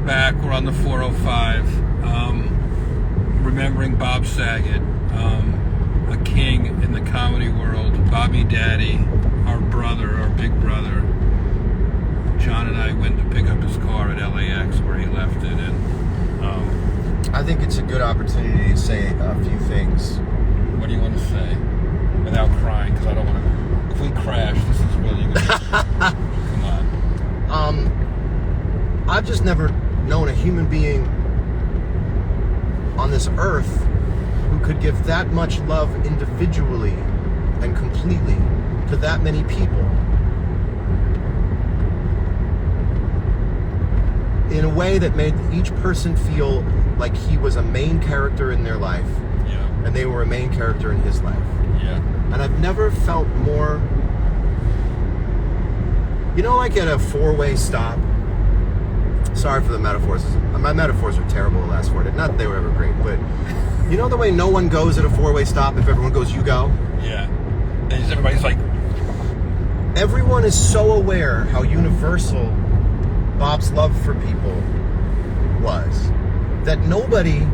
back. We're on the 405, remembering Bob Saget, a king in the comedy world. Bobby Daddy, our brother, our big brother. John and I went to pick up his car at LAX where he left it, and I think it's a good opportunity to say a few things. what do you want to say without crying? Because I don't want to. If we crash, this is really good. Come on. I've just never known a human being on this earth who could give that much love individually and completely to that many people in a way that made each person feel like he was a main character in their life, Yeah. and they were a main character in his life. Yeah. And I've never felt more, like at a four-way stop. Sorry for the metaphors. My metaphors are terrible the last 4 days. Not that they were ever great, but you know the way no one goes at a four-way stop? If everyone goes, you go? Yeah. And everybody's like, Everyone is so aware how universal Bob's love for people was that nobody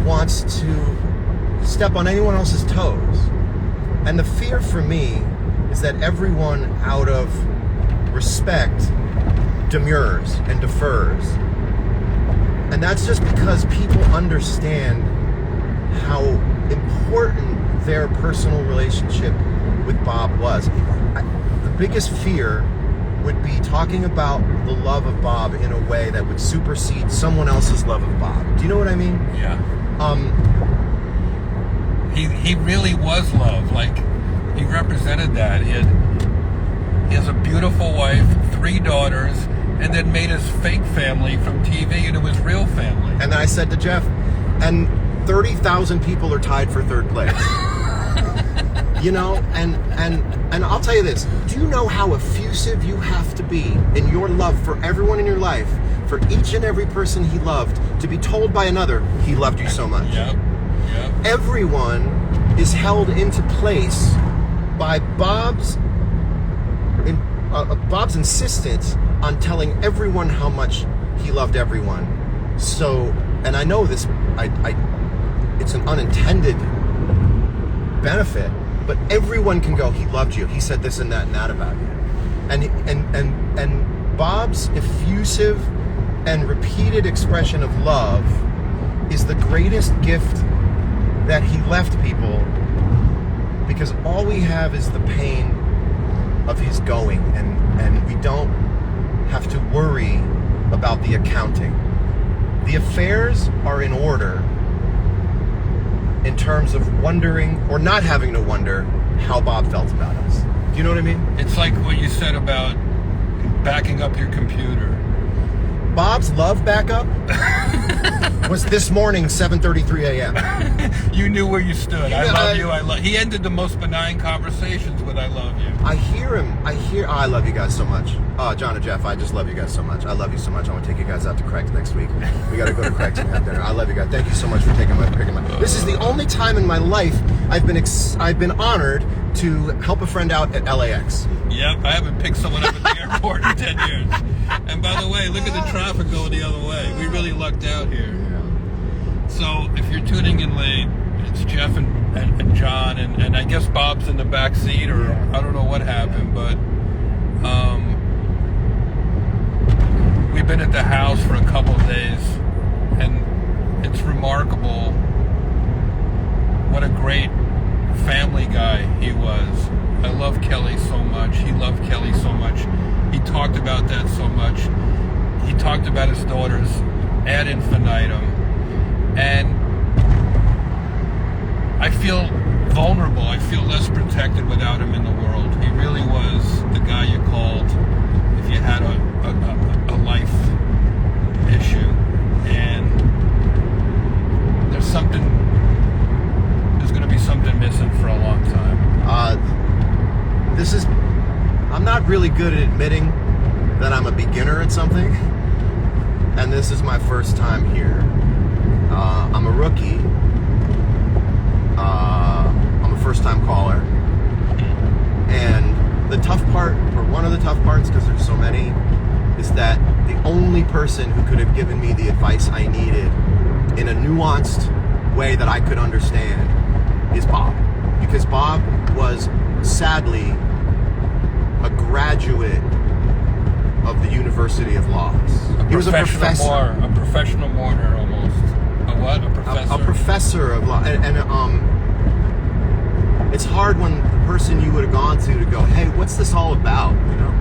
wants to step on anyone else's toes. And the fear for me is that everyone, out of respect, demurs and defers. And that's just because people understand how important their personal relationship with Bob was. The biggest fear would be talking about the love of Bob in a way that would supersede someone else's love of Bob. Do you know what I mean? yeah. He really was love. Like, he represented that. He has a beautiful wife, 3 daughters, and then made his fake family from TV into his real family. And then I said to Jeff, and 30,000 people are tied for 3rd place. And I'll tell you this. Do you know how effusive you have to be in your love for everyone in your life, for each and every person he loved, to be told by another, he loved you so much? Yep. Everyone is held into place by Bob's insistence on telling everyone how much he loved everyone. So, and I know this, it's an unintended benefit, but everyone can go, he loved you, he said this and that about you. And Bob's effusive and repeated expression of love is the greatest gift that he left people, because all we have is the pain of his going, and we don't have to worry about the accounting. The affairs are in order in terms of wondering, or not having to wonder, how Bob felt about us. Do you know what I mean? It's like what you said about backing up your computer. Bob's love backup was this morning, 7:33 a.m. You knew where you stood. I love you. He ended the most benign conversations with "I love you." I hear him. I love you guys so much. John and Jeff, I just love you guys so much. I love you so much. I want to take you guys out to Craig's next week. We got to go to Craig's and have dinner. I love you guys. Thank you so much for picking my. This is the only time in my life I've been honored to help a friend out at LAX. Yep, I haven't picked someone up at the airport in 10 years. And by the way, look at the traffic going the other way. We really lucked out here. So if you're tuning in late, it's Jeff and John, and I guess Bob's in the back seat, or I don't know what happened, but we've been at the house for a couple of days, and it's remarkable what a great family guy he was. I love Kelly so much. He loved Kelly so much. He talked about that so much. He talked about his daughters ad infinitum. And I feel vulnerable. I feel less protected without him in the world. He really was the guy you called if you had a life issue. And there's going to be something missing for a long time. I'm not really good at admitting that I'm a beginner at something, and this is my first time here. I'm a rookie. I'm a first-time caller, and the tough part, or one of the tough parts, because there's so many, is that the only person who could have given me the advice I needed in a nuanced way that I could understand is Bob. Because Bob was sadly a graduate of the University of Laws. He was a professor. A professional mourner almost. A what? A professor? A professor of law. And it's hard when the person you would have gone to go, hey, what's this all about? You know?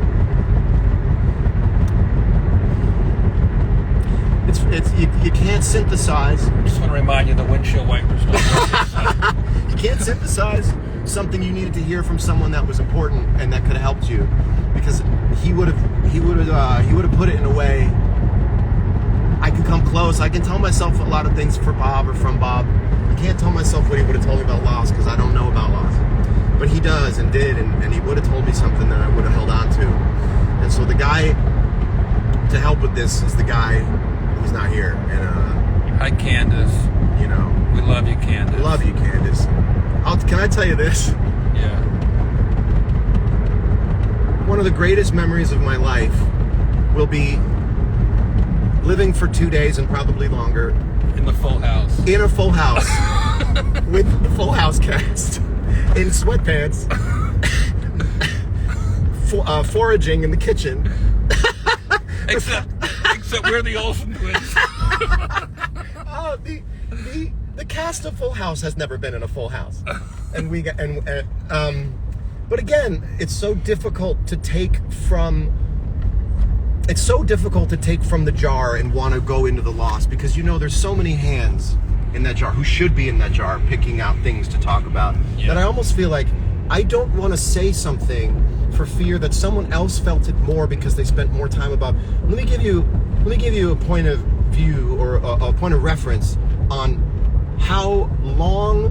You can't synthesize. I just want to remind you the windshield wipers don't work. You can't synthesize something you needed to hear from someone that was important and that could have helped you, because he would have put it in a way I could come close. I can tell myself a lot of things for Bob or from Bob. I can't tell myself what he would have told me about loss because I don't know about loss. But he does and did, and he would have told me something that I would have held on to. And so the guy to help with this is the guy who's not here. And hi, Candace. You know, we love you, Candace. We love you, Candace. Can I tell you this? Yeah. One of the greatest memories of my life will be living for 2 days and probably longer in the Full House. In a full house with the Full House cast in sweatpants, foraging in the kitchen. Except we're the Olsen twins. Oh, the cast of Full House has never been in a full house, and we got but again, it's so difficult to take from. It's so difficult to take from the jar and want to go into the loss, because you know there's so many hands in that jar who should be in that jar picking out things to talk about, that I almost feel like I don't want to say something for fear that someone else felt it more because they spent more time about. Let me give you a point of view or a point of reference on how long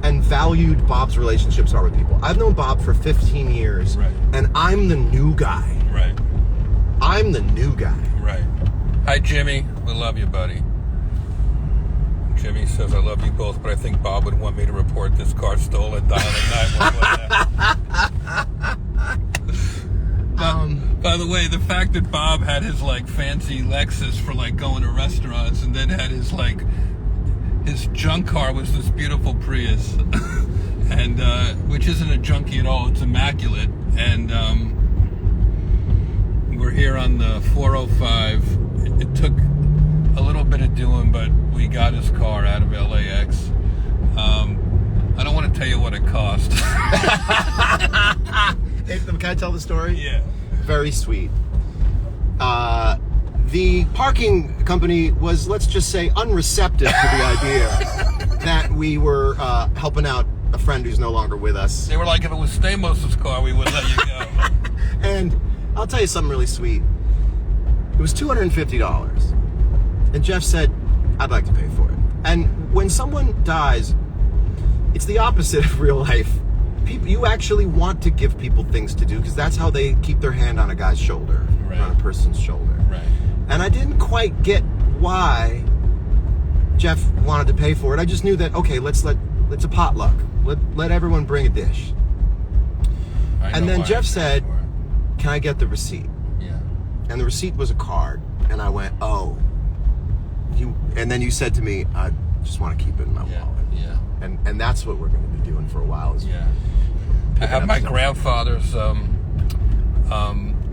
and valued Bob's relationships are with people. I've known Bob for 15 years, right, and I'm the new guy. Right. I'm the new guy. Right. Hi, Jimmy. We love you, buddy. Jimmy says, I love you both, but I think Bob would want me to report this car stolen, dialing 911. By the way, the fact that Bob had his, like, fancy Lexus for, like, going to restaurants, and then had his, like, his junk car was this beautiful Prius, and, which isn't a junkie at all, it's immaculate, and, we're here on the 405. It took a little bit of doing, but we got his car out of LAX. I don't want to tell you what it cost. Hey, can I tell the story? Yeah. Very sweet. The parking company was, let's just say, unreceptive to the idea that we were helping out a friend who's no longer with us. They were like, if it was Stamos' car, we would let you go. And I'll tell you something really sweet. It was $250. And Jeff said, I'd like to pay for it. And when someone dies, it's the opposite of real life. People, you actually want to give people things to do, because that's how they keep their hand on a guy's shoulder, right, on a person's shoulder. Right. And I didn't quite get why Jeff wanted to pay for it. I just knew that, okay, it's a potluck. Let everyone bring a dish. And then Jeff said, can I get the receipt? Yeah. And the receipt was a card. And I went, oh. And then you said to me, I just want to keep it in my wallet. Yeah. And that's what we're going to be doing for a while. I have my grandfather's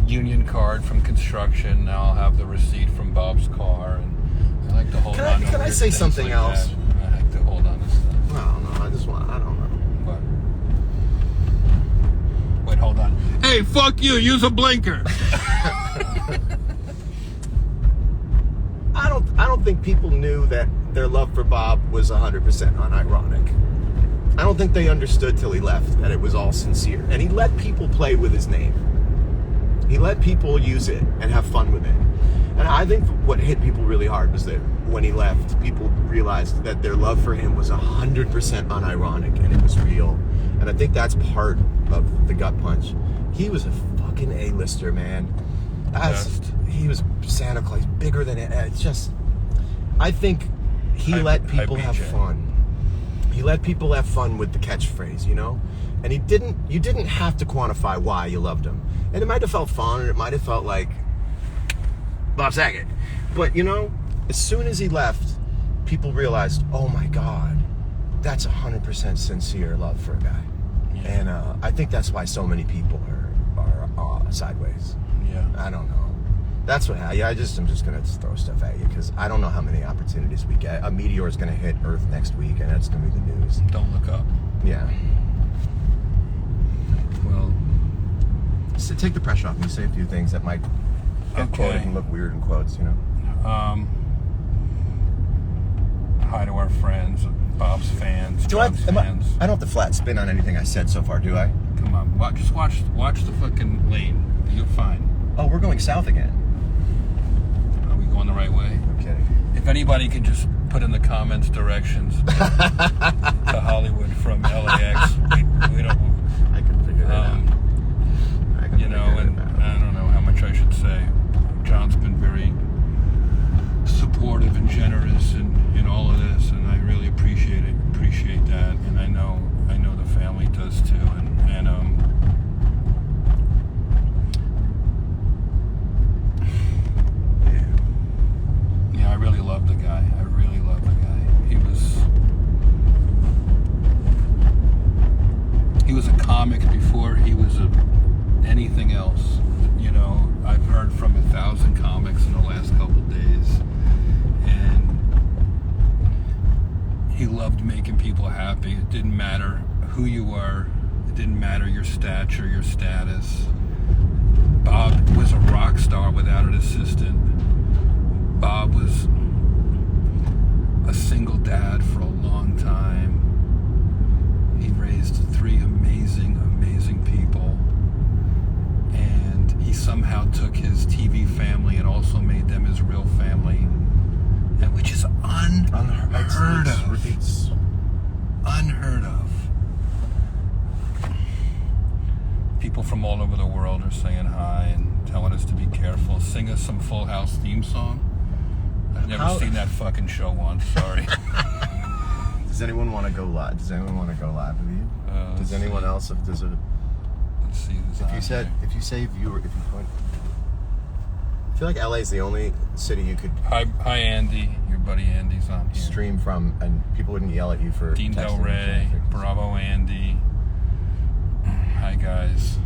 union card from construction. Now I'll have the receipt from Bob's car. And I like to hold on to Can I say something like else? That. I like to hold on to stuff. Well, no, I don't know. What? Wait, hold on. Hey, fuck you. Use a blinker. I don't think people knew that their love for Bob was 100% unironic. I don't think they understood till he left that it was all sincere. And he let people play with his name. He let people use it and have fun with it. And I think what hit people really hard was that when he left, people realized that their love for him was 100% unironic and it was real. And I think that's part of the gut punch. He was a fucking A-lister, man. He was Santa Claus, bigger than it. It's just, I think he let people have fun. He let people have fun with the catchphrase, you know? And you didn't have to quantify why you loved him. And it might have felt fun, and it might have felt like, Bob Saget. But, you know, as soon as he left, people realized, oh my God, that's 100% sincere love for a guy. Yeah. And I think that's why so many people are sideways. Yeah. I don't know. That's what happened. I'm just going to throw stuff at you because I don't know how many opportunities we get. A meteor is going to hit Earth next week, and that's going to be the news. Don't look up. Yeah. Well, So take the pressure off me. Say a few things that might get quoted and look weird in quotes, you know? Hi to our friends, Bob's fans, John's fans. I don't have to flat spin on anything I said so far, do I? Come on, just watch the fucking lane. You're fine. Oh, we're going south again. Are we going the right way? I'm kidding. If anybody could just put in the comments directions to Hollywood from LAX, we don't. I can figure that out. You know, and I don't know how much I should say. John's been very supportive and generous in all of this, and I really appreciate that, and I know the family does too, and yeah, I really love the guy. He was a comic before he was anything else. You know, I've heard from 1,000 comics in the last couple days, and he loved making people happy. It didn't matter who you were. It didn't matter your stature, your status. Bob was a rock star without an assistant. Bob was a single dad for a long time. He raised 3 amazing people. And he somehow took his TV family and also made them his real family. And which is unheard of. It's Unheard of. People from all over the world are saying hi and telling us to be careful. Sing us some Full House theme song. I've never seen that fucking show once. Sorry. Does anyone want to go live? Does anyone want to go live with you? Does anyone else? Let's see. If you say viewer, if you point, I feel like LA is the only city you could. Hi Andy. Your buddy Andy's on here. Stream from, and people wouldn't yell at you for Dean Del texting Rey. Bravo Andy. Hi guys.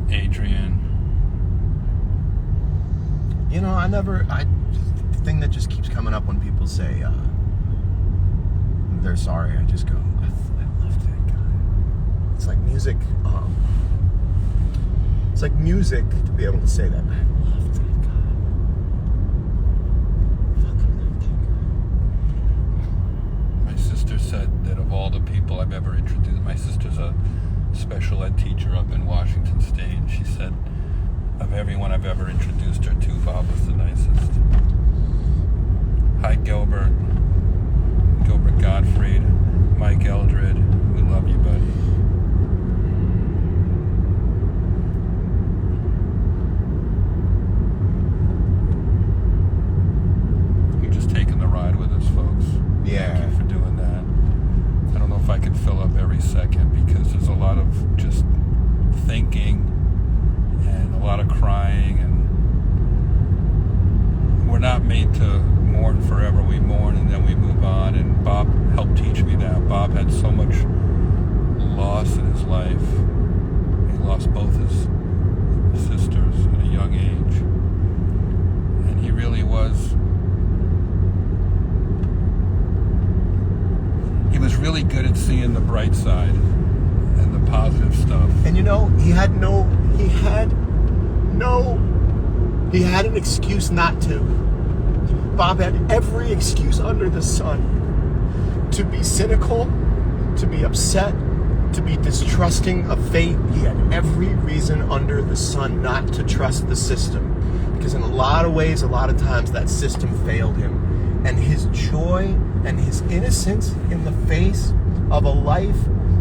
Adrian. You know, the thing that just keeps coming up when people say they're sorry, I just go, I love that guy. It's like music. It's like music to be able to say that. I love that guy. Fucking love that guy. My sister said that of all the people I've ever introduced, my sister's a special ed teacher up in Washington State, and she said of everyone I've ever introduced her to, Bob was the nicest. Hi Gilbert Gottfried, Mike Eldred, we love you, buddy. You're just taking the ride with us, folks. Yeah. Thank you for doing that. I don't know if I could fill up every second because there's a lot of just thinking and a lot of crying, and we're not made to mourn forever. We mourn and then we move on, and Bob helped teach me that. Bob had so much loss in his life. He lost both his sisters at a young age, and he really was really good at seeing the bright side and the positive stuff. And you know, he had an excuse not to. Bob had every excuse under the sun to be cynical, to be upset, to be distrusting of fate. He had every reason under the sun not to trust the system. Because in a lot of ways, a lot of times, that system failed him. And his joy and his innocence in the face of a life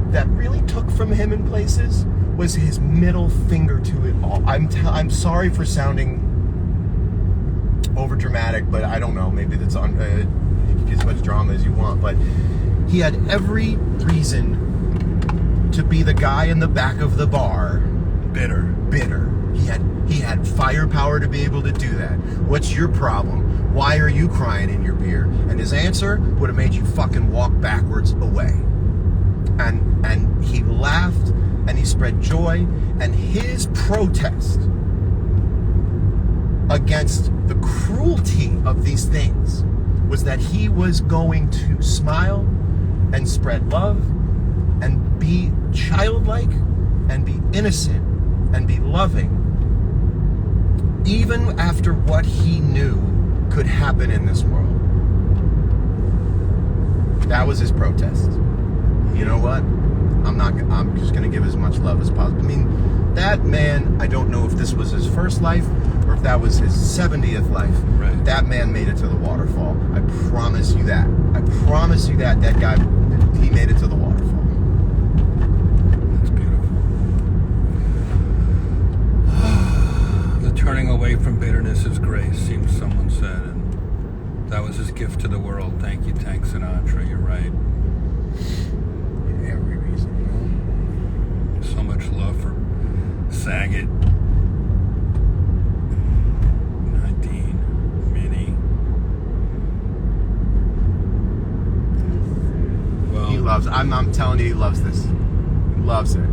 that really took from him in places was his middle finger to it all. I'm sorry for sounding over dramatic, but I don't know. Maybe that's you can get as much drama as you want. But he had every reason to be the guy in the back of the bar, bitter. He He had firepower to be able to do that. What's your problem? Why are you crying in your beer? And his answer would have made you fucking walk backwards away. And he laughed and he spread joy, and his protest against the cruelty of these things was that he was going to smile and spread love and be childlike and be innocent and be loving, even after what he knew could happen in this world. That was his protest. You know what? I'm just going to give as much love as possible. I mean, that man, I don't know if this was his first life or if that was his 70th life. Right. That man made it to the waterfall. I promise you that. I promise you that guy, he made it to the waterfall. That's beautiful. The turning away from bitterness is grace, seems someone said, and that was his gift to the world. Thank you, Tank Sinatra. You're right. Every reason. So much love for Saget, Nadine, Minnie. Well, He loves. I'm telling you, he loves this. He loves it.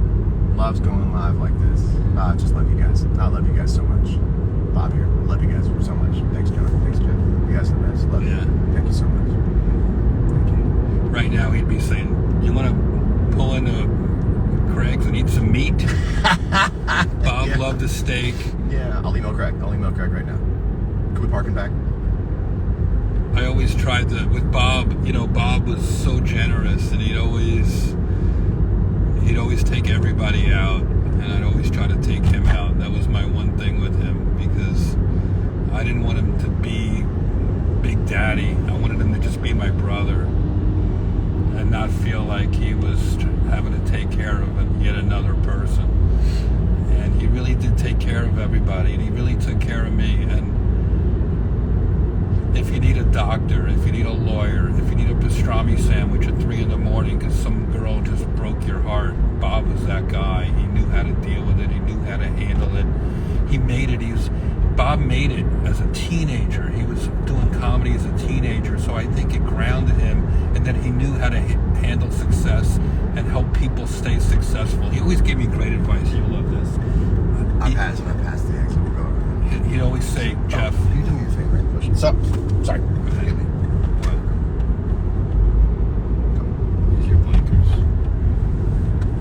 Loves going live like this. I just love you guys. I love you guys so much. Bob here. Love you guys so much. Thanks, John. Thanks, Jeff. You guys are the best. Love you. Thank you so much. Thank you. right now he'd be saying, "You want to pull into Craig's and eat some meat?" Bob Yeah. loved the steak. Yeah, I'll email Craig. Right now. Can we park him back? I always tried to, with Bob, Bob was so generous, and he'd always take everybody out, and I'd always try to take him out. That was my one thing with him, because I didn't want him to be Big Daddy. I wanted him to just be my brother and not feel like he was having to take care of yet another person. And he really did take care of everybody, and he really took care of me. And if you need a doctor, if you need a lawyer, if you need a pastrami sandwich at 3 a.m. because some girl just broke your heart, Bob was that guy. He knew how to deal with it. He knew how to handle it. He made it. Bob made it as a teenager. He was doing comedy as a teenager, so I think it grounded him, and then he knew how to handle success and help people stay successful. He always gave me great advice. You'll love this. I'm past the exit. We'll go over. He'd always say, Jeff. Can you do me a favor and push it? Sorry. Forgive me. What? Here's your blinkers.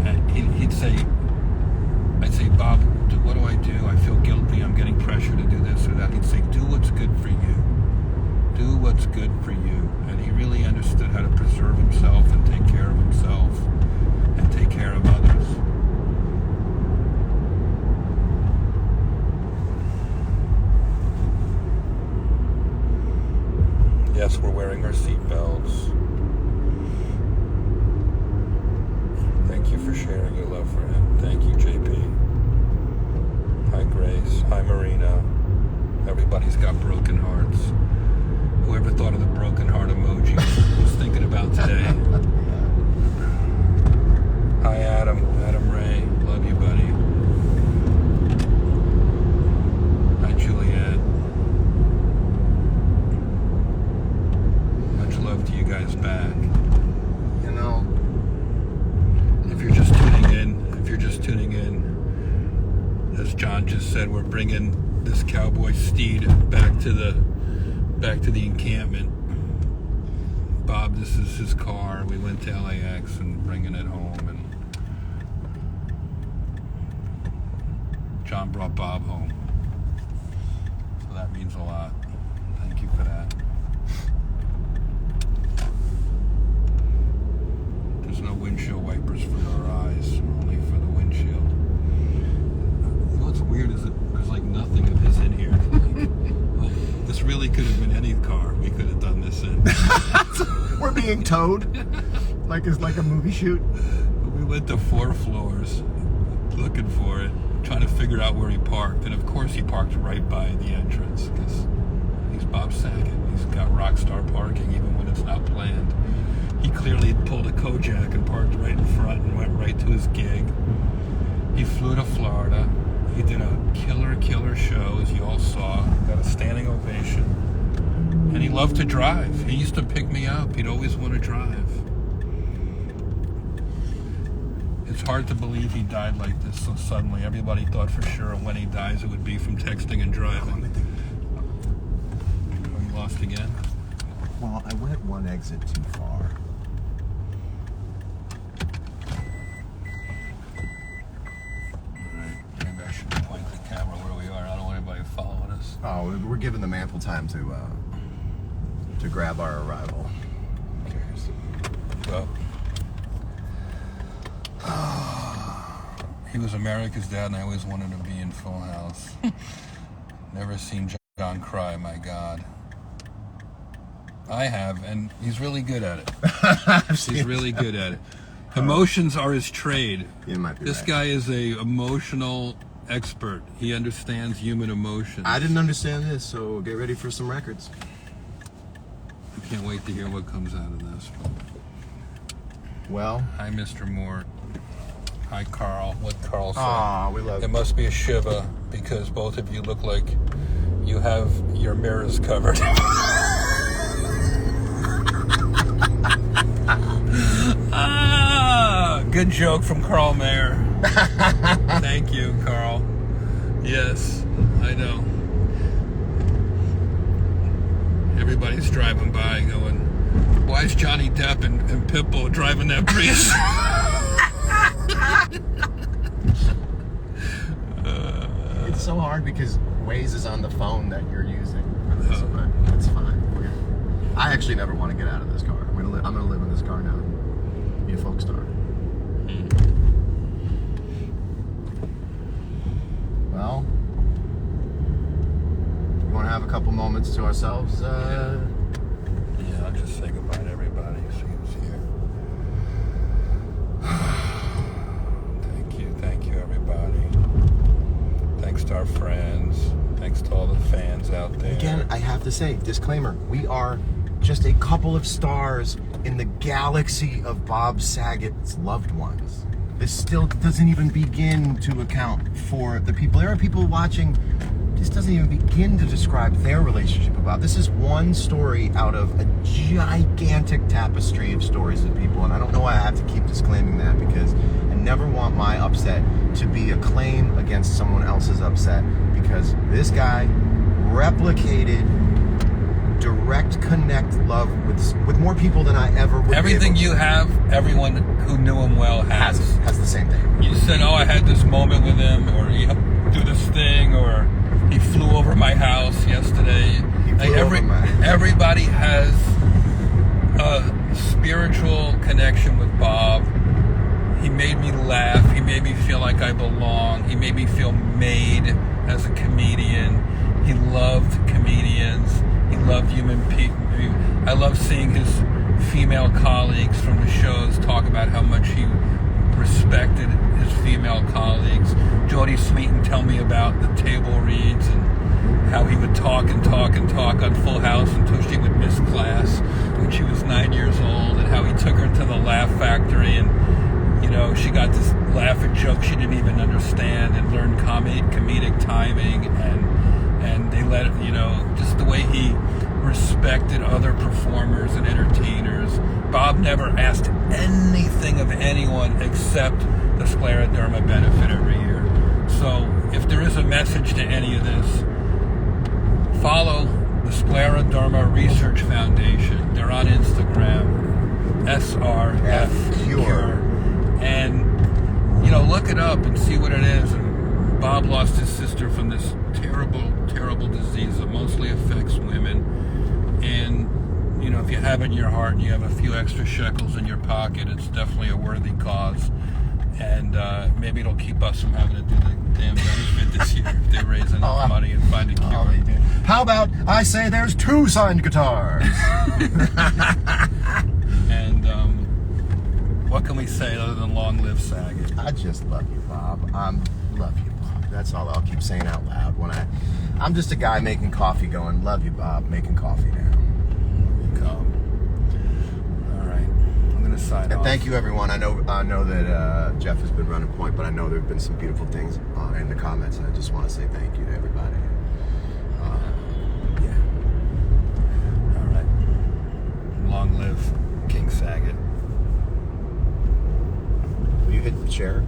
And he'd say, I'd say, Bob, what do I do? I feel guilty. I'm getting pressure to do this or that. He'd say, do what's good for you. Do what's good for you. And he really understood how to preserve himself and take care of himself and take care of others. Yes, we're wearing our seatbelts. Thank you for sharing your love for him. Thank you, JP. Hi, Grace. Hi, Marina. Everybody's got broken hearts. Whoever thought of the broken heart emoji was thinking about today. Hi, Adam. Adam Ray. Love you, buddy. Hi, Juliet. Much love to you guys back. If you're just tuning in, as John just said, we're bringing this cowboy steed back to the encampment. Bob, this is his car. We went to LAX and bringing it home, and John brought Bob home. So that means a lot. Thank you for that. There's no windshield wipers for our eyes, only for the windshield. You know what's weird is that there's like nothing of his in here. This really could have been any car we could have done this in. We're being towed, like it's like a movie shoot. We went to 4 floors looking for it, trying to figure out where he parked, and of course he parked right by the entrance because he's Bob Saget. He's got rock star parking even when it's not planned. He clearly pulled a Kojak and parked right in front and went right to his gig. He flew to Florida, He did a killer show, as you all saw. Got a standing ovation. And he loved to drive. He used to pick me up. He'd always want to drive. It's hard to believe he died like this so suddenly. Everybody thought for sure when he dies it would be from texting and driving. Are you lost again? Well, I went one exit too far. Alright, maybe I should point the camera where we are. I don't want anybody following us. Oh, we're giving them ample time to grab our arrival. Well, he was America's dad, and I always wanted to be in Full House. Never seen John cry, my God. I have, and he's really good at it. He's really good at it. Emotions are his trade. You might be This right. guy is a emotional expert. He understands human emotions. I didn't understand this, so get ready for some records. I can't wait to hear what comes out of this. Well, Hi, Mr. Moore. Hi, Carl. What Carl said. we love It must be a Shiva because both of you look like you have your mirrors covered. Good joke from Carl Mayer. Thank you, Carl. Yes, I know. Everybody's driving by going, why is Johnny Depp and Pitbull driving that Prius? It's so hard because Waze is on the phone that you're using for this, but it's fine. I actually never want to get out of this car. I'm gonna live in this car now. Be a folk star. Well, you want to have a couple moments to ourselves? Yeah, I'll just say goodbye to everybody. See who's here. Thank you, everybody. Thanks to our friends. Thanks to all the fans out there. Again, I have to say, disclaimer, we are just a couple of stars in the galaxy of Bob Saget's loved ones. This still doesn't even begin to account for the people. There are people watching, this doesn't even begin to describe their relationship about. This is one story out of a gigantic tapestry of stories of people, and I don't know why I have to keep disclaiming that, because I never want my upset to be a claim against someone else's upset, because this guy replicated direct connect love with more people than I ever would. Everything you have, everyone who knew him well has the same thing. You said, oh, I had this moment with him, or he helped do this thing, or he flew over my house yesterday. Everybody has a spiritual connection with Bob. He made me laugh. He made me feel like I belong. He made me feel made as a comedian. He loved comedians. He loved human people. I love seeing his female colleagues from the shows talk about how much he respected his female colleagues. Jodie Sweetin tell me about the table reads and how he would talk on Full House until she would miss class when she was 9 years old, and how he took her to the Laugh Factory, and she got this laugh at jokes she didn't even understand, and learned comedic timing, and they let it, just the way he respected other performers and entertainers. Bob never asked anything of anyone except the scleroderma benefit every year. So if there is a message to any of this, follow the Scleroderma Research Foundation. They're on Instagram, SRF Cure. And, look it up and see what it is. And Bob lost his sister from this terrible disease that mostly affects women. And, if you have it in your heart and you have a few extra shekels in your pocket, it's definitely a worthy cause. And maybe it'll keep us from having to do the damn benefit this year if they raise enough money and find a cure. How about I say there's 2 signed guitars? And what can we say other than long live Saget? I just love you, Bob. Love you, Bob. That's all I'll keep saying out loud when I'm just a guy making coffee going, love you, Bob, making coffee now. Come. All right. I'm going to sign And off. thank you, everyone. I know that Jeff has been running point, but I know there have been some beautiful things in the comments, and I just want to say thank you to everybody. Yeah. All right. Long live King Saget. Will you hit the chair?